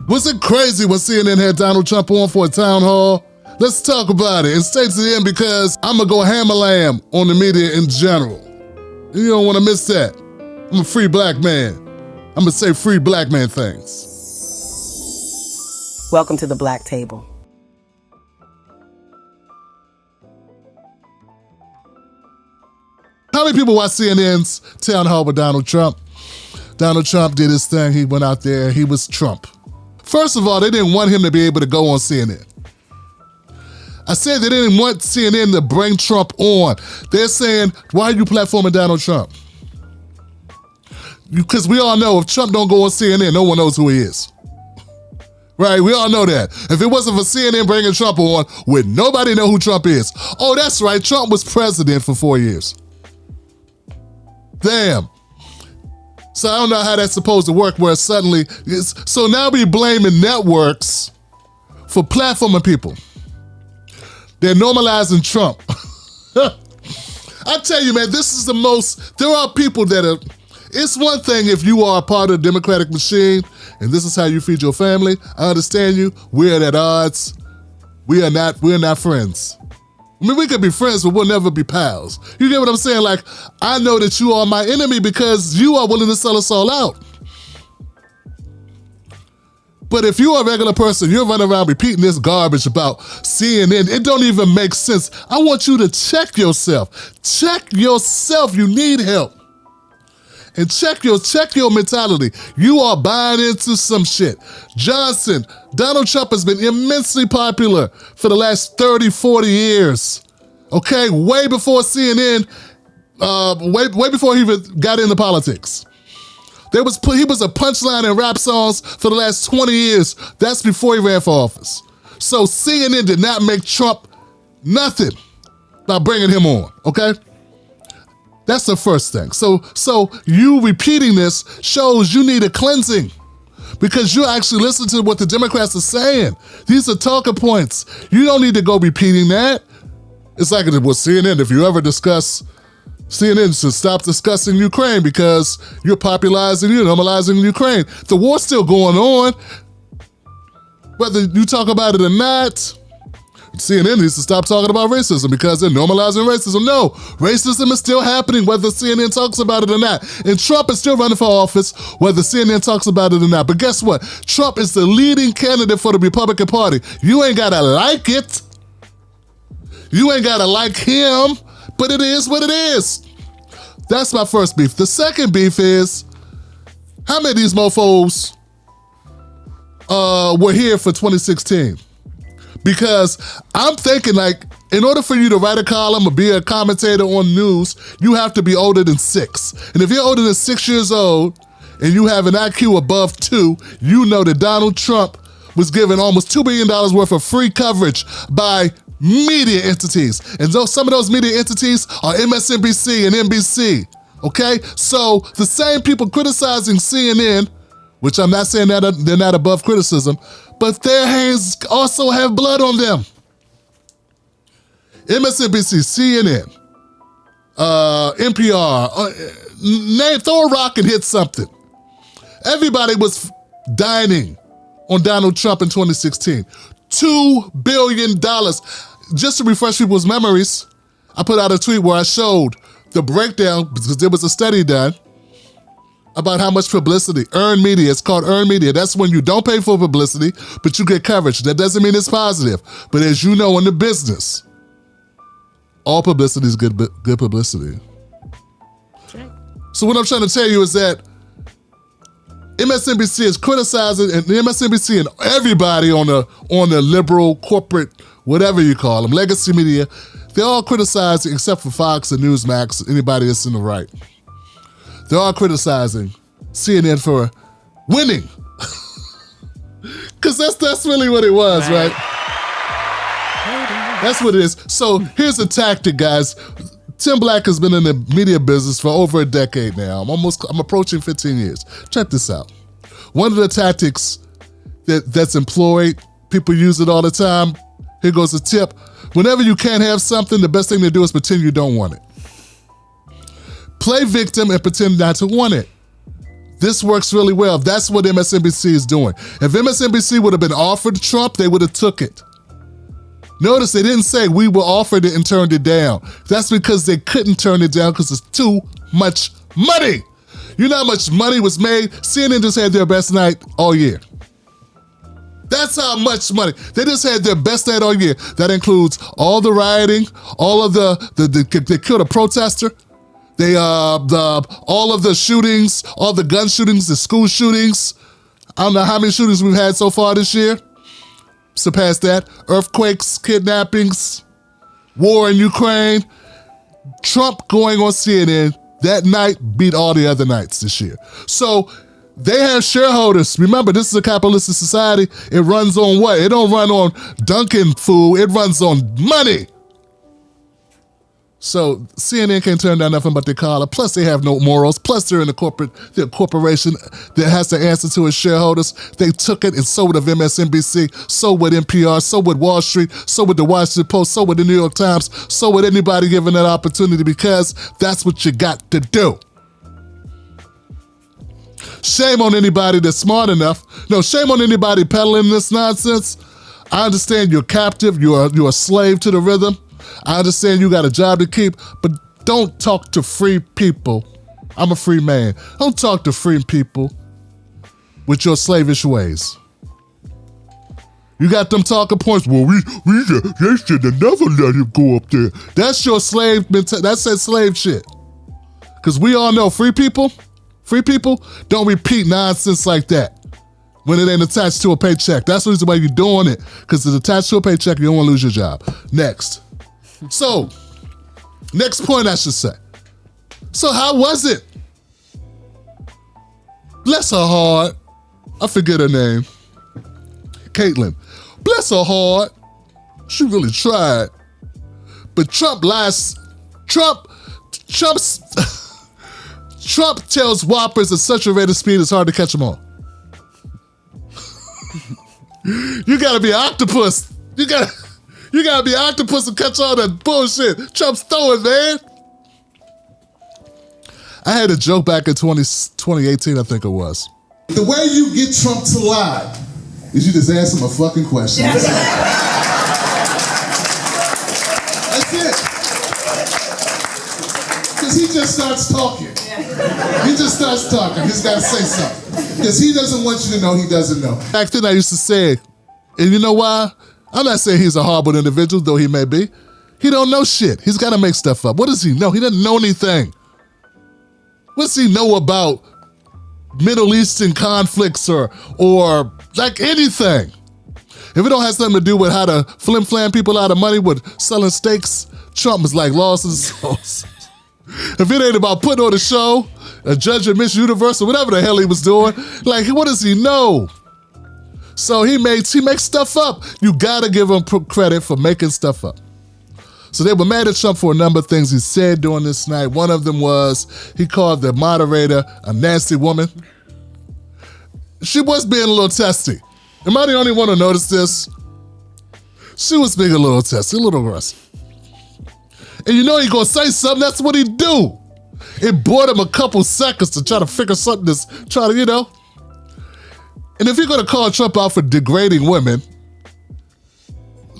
Was it crazy when CNN had Donald Trump on for a town hall? Let's talk about it and stay to the end because I'm gonna go hammer-lamb on the media in general. You don't wanna miss that. I'm a free black man. I'm gonna say free black man things. Welcome to the Black Table. How many people watch CNN's town hall with Donald Trump? Donald Trump did his thing. He went out there. He was Trump. First of all, they didn't want him to be able to go on CNN. I said they didn't want CNN to bring Trump on. They're saying, why are you platforming Donald Trump? Because we all know if Trump don't go on CNN, no one knows who he is. Right, we all know that. If it wasn't for CNN bringing Trump on, would nobody know who Trump is? Oh, that's right, Trump was president for 4 years. Damn. So I don't know how that's supposed to work where suddenly, so now we blaming networks for platforming people. They're normalizing Trump. I tell you, man, this is the most, there are people that are, it's one thing if you are a part of the Democratic machine and this is how you feed your family. I understand you. We're at odds. We're not friends. I mean, we could be friends, but we'll never be pals. You get what I'm saying? Like, I know that you are my enemy because you are willing to sell us all out. But if you're a regular person, you're running around repeating this garbage about CNN, it don't even make sense. I want you to check yourself. Check yourself. You need help. And check your mentality. You are buying into some shit. Donald Trump has been immensely popular for the last 30, 40 years. Okay, way before CNN, way before he even got into politics. He was a punchline in rap songs for the last 20 years. That's before he ran for office. So CNN did not make Trump nothing by bringing him on, okay? That's the first thing. So you repeating this shows you need a cleansing because you actually listen to what the Democrats are saying. These are talking points. You don't need to go repeating that. It's like with CNN, if you ever discuss, CNN should stop discussing Ukraine because you're normalizing Ukraine. The war's still going on. Whether you talk about it or not, CNN needs to stop talking about racism because they're normalizing racism. No, racism is still happening whether CNN talks about it or not. And Trump is still running for office whether CNN talks about it or not. But guess what? Trump is the leading candidate for the Republican Party. You ain't gotta like it. You ain't gotta like him, but it is what it is. That's my first beef. The second beef is, how many of these mofos were here for 2016? Because I'm thinking like, in order for you to write a column or be a commentator on news, you have to be older than 6. And if you're older than 6 years old and you have an IQ above 2, you know that Donald Trump was given almost $2 billion worth of free coverage by media entities. And some of those media entities are MSNBC and NBC, okay? So the same people criticizing CNN, which I'm not saying that they're not above criticism, but their hands also have blood on them. MSNBC, CNN, NPR, throw a rock and hit something. Everybody was dining on Donald Trump in 2016. $2 billion. Just to refresh people's memories, I put out a tweet where I showed the breakdown, because there was a study done about how much publicity, earned media, it's called earned media. That's when you don't pay for publicity, but you get coverage. That doesn't mean it's positive. But as you know in the business, all publicity is good publicity. Okay. So what I'm trying to tell you is that MSNBC is criticizing, and MSNBC and everybody on the liberal, corporate, whatever you call them, legacy media, they're all criticizing except for Fox and Newsmax, anybody that's in the right. They're all criticizing CNN for winning. Because that's really what it was, right? That's what it is. So here's a tactic, guys. Tim Black has been in the media business for over a decade now. I'm approaching 15 years. Check this out. One of the tactics that's employed, people use it all the time. Here goes a tip. Whenever you can't have something, the best thing to do is pretend you don't want it. Play victim and pretend not to want it. This works really well. That's what MSNBC is doing. If MSNBC would have been offered Trump, they would have took it. Notice they didn't say we were offered it and turned it down. That's because they couldn't turn it down because it's too much money. You know how much money was made? CNN just had their best night all year. That's how much money. They just had their best night all year. That includes all the rioting, all of they killed a protester. All of the shootings, all the gun shootings, the school shootings. I don't know how many shootings we've had so far this year. Surpassed that. Earthquakes, kidnappings, war in Ukraine. Trump going on CNN that night beat all the other nights this year. So they have shareholders. Remember, this is a capitalistic society. It runs on what? It don't run on Dunkin' food. It runs on money. So CNN can't turn down nothing but their collar. Plus, they have no morals. Plus, they're in they're a corporation that has to answer to its shareholders. They took it and so would MSNBC, so would NPR, so would Wall Street, so would the Washington Post, so would the New York Times, so would anybody given that opportunity because that's what you got to do. Shame on anybody that's smart enough. No, shame on anybody peddling this nonsense. I understand you're captive. You're a slave to the rhythm. I understand you got a job to keep, but don't talk to free people. I'm a free man. Don't talk to free people with your slavish ways. You got them talking points. Well, they should have never let him go up there. That's your slave mentality. That's that slave shit. Because we all know free people don't repeat nonsense like that when it ain't attached to a paycheck. That's the reason why you're doing it, because it's attached to a paycheck. You don't want to lose your job. Next. So, next point I should say. So how was it? Bless her heart. I forget her name. Caitlin. Bless her heart. She really tried. But Trump tells whoppers at such a rate of speed it's hard to catch them all. You gotta be an octopus. You gotta be an octopus to catch all that bullshit Trump's throwing, man. I had a joke back in 2018, I think it was. The way you get Trump to lie is you just ask him a fucking question. That's it. Because he just starts talking. He just starts talking. He's got to say something. Because he doesn't want you to know he doesn't know. Back then I used to say, and you know why? I'm not saying he's a horrible individual, though he may be. He don't know shit. He's got to make stuff up. What does he know? He doesn't know anything. What does he know about Middle Eastern conflicts or like anything? If it don't have something to do with how to flim-flam people out of money with selling steaks, Trump is like lost his souls. If it ain't about putting on a show, a judge at Miss Universe or whatever the hell he was doing, like what does he know? So he makes stuff up. You gotta give him credit for making stuff up. So they were mad at Trump for a number of things he said during this night. One of them was he called the moderator a nasty woman. She was being a little testy. Am I the only one to notice this? She was being a little testy, a little aggressive. And you know he gonna say something, that's what he do. It bought him a couple seconds to try to figure something you know. And if you're gonna call Trump out for degrading women,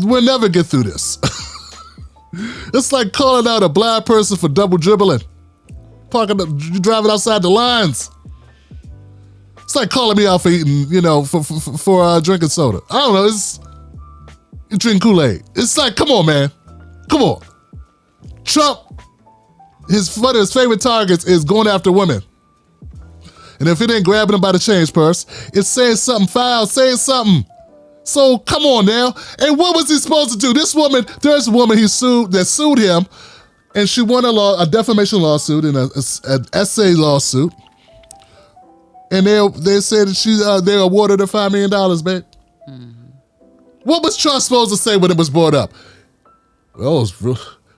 we'll never get through this. It's like calling out a blind person for double dribbling. Driving outside the lines. It's like calling me out for eating, for drinking soda. I don't know, you drink Kool-Aid. It's like, come on, man. Come on. Trump, one of his favorite targets is going after women. And if it ain't grabbing him by the change purse, it's saying something foul, saying something. So come on now. And what was he supposed to do? There's a woman that sued him, and she won a defamation lawsuit and an essay lawsuit. And they said that they awarded her $5 million, babe. Mm-hmm. What was Trump supposed to say when it was brought up? Well,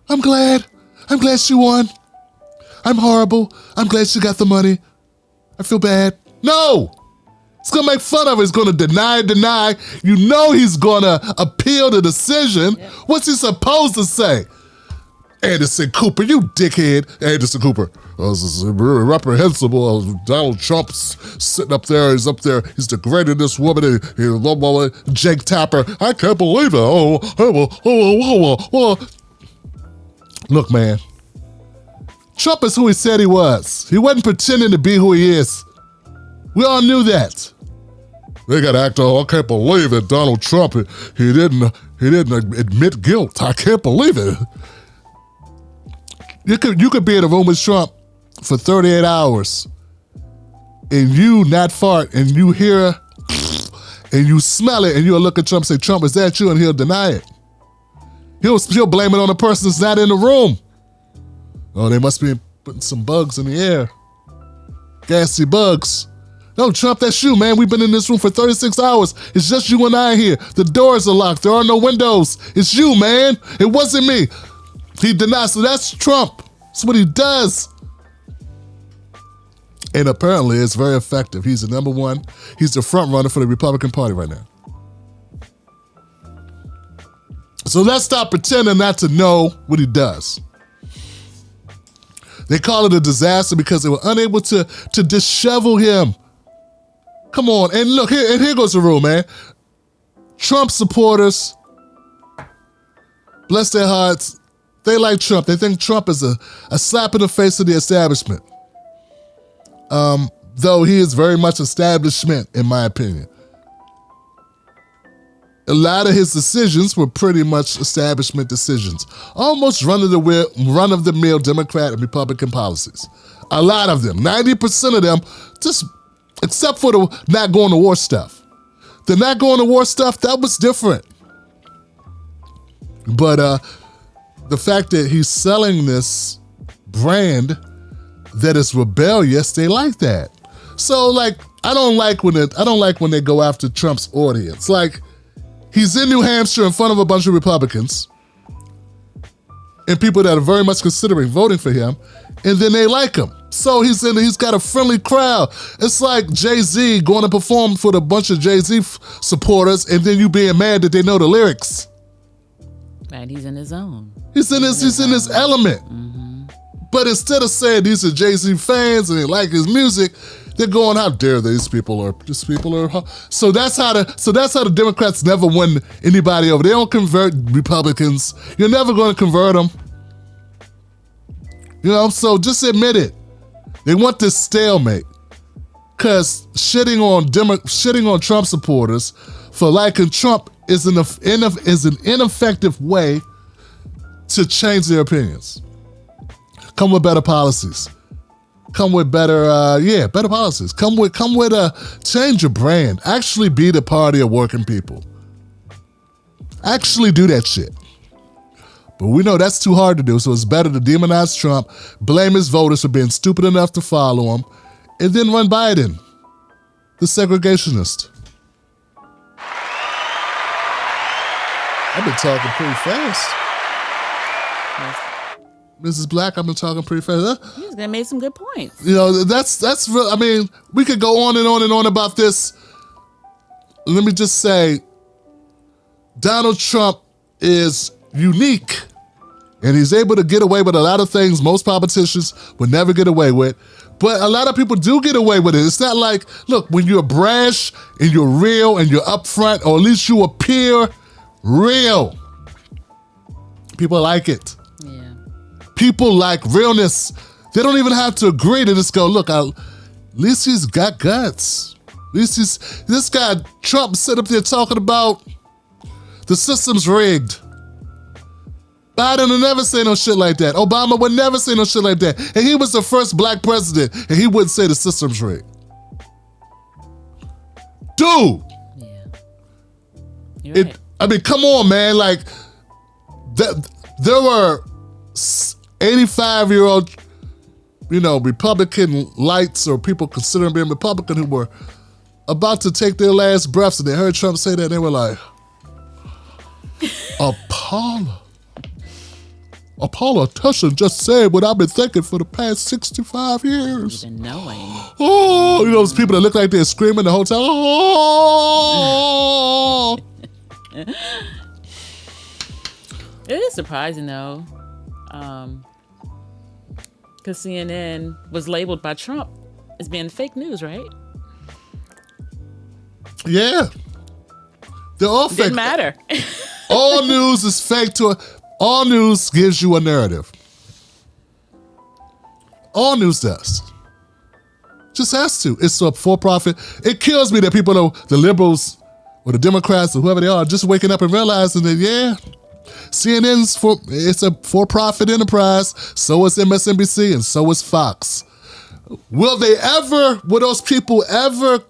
I'm glad she won. I'm horrible. I'm glad she got the money. I feel bad. No! He's gonna make fun of her. He's gonna deny. You know he's gonna appeal the decision. Yeah. What's he supposed to say? Anderson Cooper, you dickhead. Anderson Cooper. This is reprehensible. Donald Trump's sitting up there. He's up there. He's degrading this woman. Jake Tapper. I can't believe it. Look, man. Trump is who he said he was. He wasn't pretending to be who he is. We all knew that. They got to act, I can't believe it. Donald Trump, he didn't admit guilt. I can't believe it. You could be in a room with Trump for 38 hours and you not fart and you hear and you smell it and you'll look at Trump and say, Trump, is that you? And he'll deny it. He'll blame it on the person that's not in the room. Oh, they must be putting some bugs in the air. Gassy bugs. No, Trump, that's you, man. We've been in this room for 36 hours. It's just you and I here. The doors are locked. There are no windows. It's you, man. It wasn't me. He denies. So that's Trump. That's what he does. And apparently it's very effective. He's the number one. He's the front runner for the Republican Party right now. So let's stop pretending not to know what he does. They call it a disaster because they were unable to dishevel him. Come on, and look, here goes the rule, man. Trump supporters, bless their hearts, they like Trump. They think Trump is a slap in the face of the establishment. Though he is very much establishment, in my opinion. A lot of his decisions were pretty much establishment decisions. Almost run-of-the-mill Democrat and Republican policies. A lot of them, 90% of them, just except for the not going to war stuff. The not going to war stuff, that was different. But the fact that he's selling this brand that is rebellious, they like that. So like, I don't like when they go after Trump's audience. Like, he's in New Hampshire in front of a bunch of Republicans and people that are very much considering voting for him, and then they like him. So he's got a friendly crowd. It's like Jay-Z going to perform for a bunch of Jay-Z supporters and then you being mad that they know the lyrics. And he's in his zone. He's in his element. Mm-hmm. But instead of saying these are Jay-Z fans and they like his music, they're going, how dare these people are. So that's how the Democrats never win anybody over. They don't convert Republicans. You're never going to convert them. You know, so just admit it. They want this stalemate. Because shitting on Trump supporters for liking Trump is an ineffective way to change their opinions. Come with better policies. Come with better policies. Come with change your brand. Actually be the party of working people. Actually do that shit. But we know that's too hard to do, so it's better to demonize Trump, blame his voters for being stupid enough to follow him, and then run Biden, the segregationist. I've been talking pretty fast. Yes. Mrs. Black, I've been talking pretty fast. He's gonna make some good points. You know, that's real. I mean, we could go on and on and on about this. Let me just say, Donald Trump is unique, and he's able to get away with a lot of things most politicians would never get away with. But a lot of people do get away with it. It's not like, look, when you're brash and you're real and you're upfront, or at least you appear real, people like it. Yeah. People like realness. They don't even have to agree. They just go, look, at least he's got guts. At least this guy, Trump, sit up there talking about the system's rigged. Biden would never say no shit like that. Obama would never say no shit like that. And he was the first black president, and he wouldn't say the system's rigged. Dude! Yeah. You're right. I mean, come on, man. Like, there were 85-year-old, Republican lights or people considering being Republican who were about to take their last breaths, and they heard Trump say that, and they were like, a politician just said what I've been thinking for the past 65 years. Even knowing. Oh, those people that look like they're screaming the whole time. Oh. It is surprising though. Because CNN was labeled by Trump as being fake news, right? Yeah. They're all fake. Didn't matter. All news is fake all news gives you a narrative. All news does. Just has to. It's a for-profit. It kills me that people know the liberals or the Democrats or whoever they are just waking up and realizing that, yeah, it's a for-profit enterprise. So is MSNBC and so is Fox. Will those people ever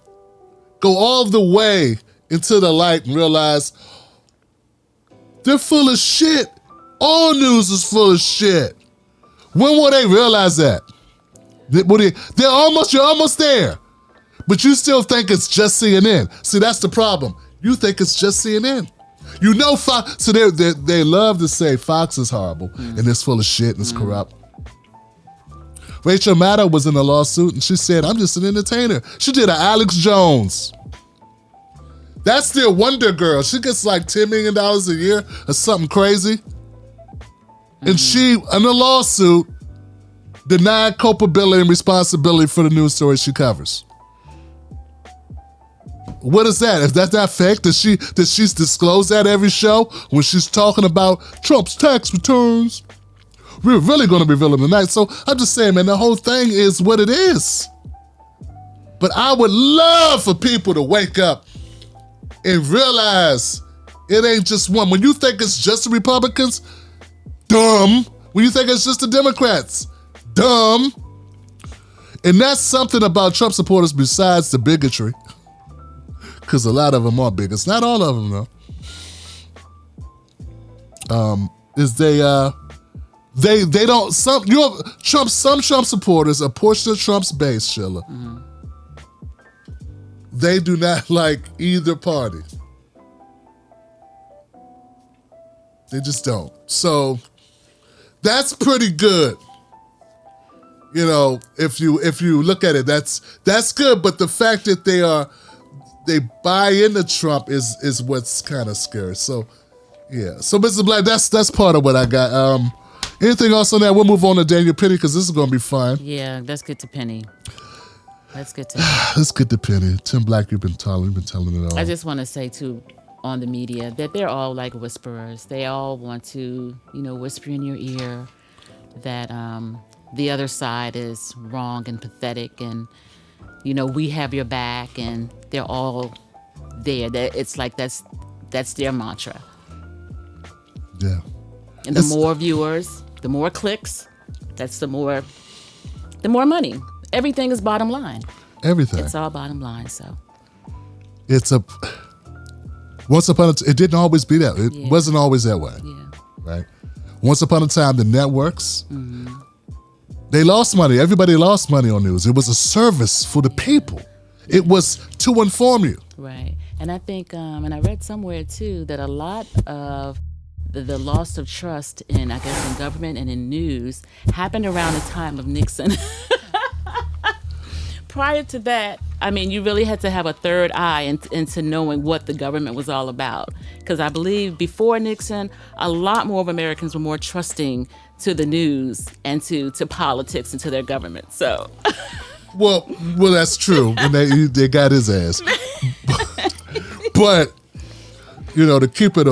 go all the way into the light and realize they're full of shit? All news is full of shit. When will they realize that? You're almost there. But you still think it's just CNN. See, that's the problem. You think it's just CNN. You know Fox, so they love to say Fox is horrible and it's full of shit and it's corrupt. Rachel Maddow was in a lawsuit and she said, I'm just an entertainer. She did an Alex Jones. That's their Wonder Girl. She gets like $10 million a year or something crazy. And she, in a lawsuit, denied culpability and responsibility for the news story she covers. What is that? If that's not fake, does she disclose that every show when she's talking about Trump's tax returns? We're really going to reveal them tonight. So I'm just saying, man, the whole thing is what it is. But I would love for people to wake up and realize it ain't just one. When you think it's just the Republicans, dumb. When you think it's just the Democrats, dumb. And that's something about Trump supporters besides the bigotry. Because a lot of them are bigots. Not all of them, though. They don't, some Trump supporters, a portion of Trump's base, Sheila, they do not like either party. They just don't. So that's pretty good. You know, if you look at it, that's good. But the fact that they buy into Trump is what's kind of scary. So yeah. So Mr. Black, that's part of what I got. Anything else on that? We'll move on to Daniel Penny because this is gonna be fun. Yeah, let's get to Penny. Let's get to Penny. Tim Black, you've been telling it all. I just want to say too, on the media, that they're all like whisperers. They all want to, whisper in your ear that the other side is wrong and pathetic, and we have your back, and they're all there. That it's like that's their mantra. Yeah. And the more viewers, the more clicks, that's the more money. Everything is bottom line. Everything. It's all bottom line. So once upon a time, it didn't always be that. It wasn't always that way. Yeah. Right. Once upon a time, the networks, they lost money. Everybody lost money on news. It was a service for the people. It was to inform you. Right. And I think, and I read somewhere too, that a lot of the loss of trust in government and in news happened around the time of Nixon. Prior to that, you really had to have a third eye into knowing what the government was all about. Because I believe before Nixon, a lot more of Americans were more trusting to the news and to politics and to their government. So, well, that's true, and they got his ass. But to keep it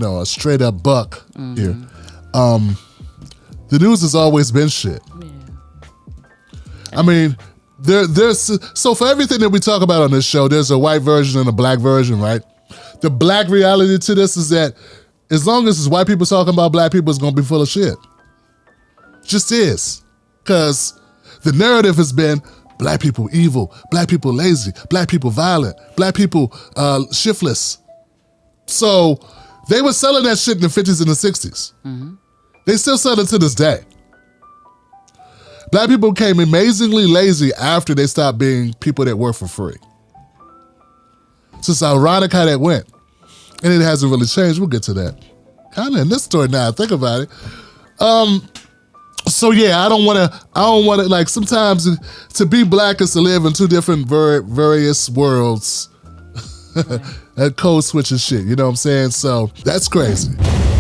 a straight up buck here, the news has always been shit. Yeah. So for everything that we talk about on this show, there's a white version and a black version, right? The black reality to this is that as long as it's white people talking about black people, it's going to be full of shit. Just is. Because the narrative has been black people evil, black people lazy, black people violent, black people shiftless. So they were selling that shit in the 50s and the 60s. Mm-hmm. They still sell it to this day. Black people became amazingly lazy after they stopped being people that work for free. So it's ironic how that went. And it hasn't really changed. We'll get to that. Kind of in this story now, think about it. So yeah, I don't want to, like, sometimes to be black is to live in two different various worlds. That code switching shit, you know what I'm saying? So that's crazy.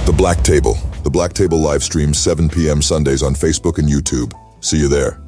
The Black Table The Black Table live streams 7 p.m. Sundays on Facebook and YouTube. See you there.